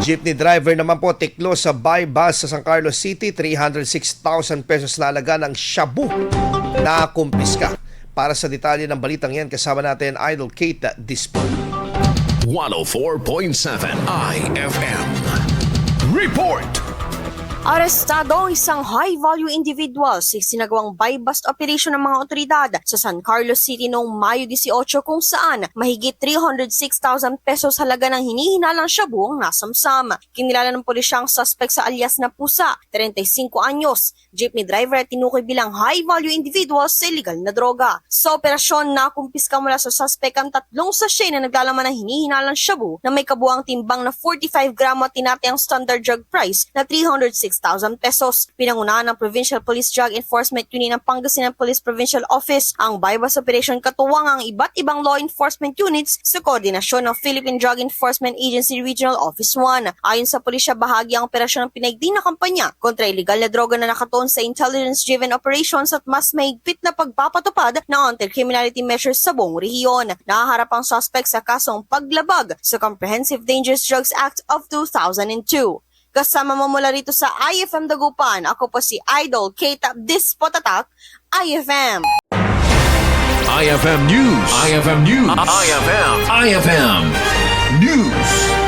Jeepney driver naman po tiklo sa buy bus sa San Carlos City, 306,000 pesos na halaga ng shabu na kumpiska. Para sa detalye ng balitang yan, kasama natin Idol Kate Dispo. 104.7 IFM Report. Arestado ang isang high-value individual sa sinagawang buy-bust operation ng mga otoridad sa San Carlos City noong Mayo 18 kung saan mahigit 306,000 pesos halaga ng hinihinalang shabu ang nasamsam. Kinilala ng pulisya ang suspect sa alias na Pusa, 35 anyos, jeepney driver at tinukoy bilang high-value individual sa illegal na droga. Sa operasyon, nakumpiska mula sa suspect ang 3 sachet na naglalaman ng hinihinalang shabu na may kabuang timbang na 45 gramo at tinatayang standard drug price na 306,000 pesos. Pinangunahan ng Provincial Police Drug Enforcement Unit ng Pangasinan Police Provincial Office ang buy-bust operation katuwang ang iba't ibang law enforcement units sa koordinasyon ng Philippine Drug Enforcement Agency Regional Office 1. Ayon sa pulisya, bahagi ang operasyon ng pinaigting na kampanya kontra illegal na droga na nakatuon sa intelligence-driven operations at mas mahigpit na pagpapatupad ng anti-criminality measures sa buong rehiyon. Nahaharap ang suspect sa kasong paglabag sa Comprehensive Dangerous Drugs Act of 2002. Kasama mo mula rito sa IFM Dagupan, ako po si Idol Kate Dispo Tatak, IFM. IFM News. IFM News. IFM News.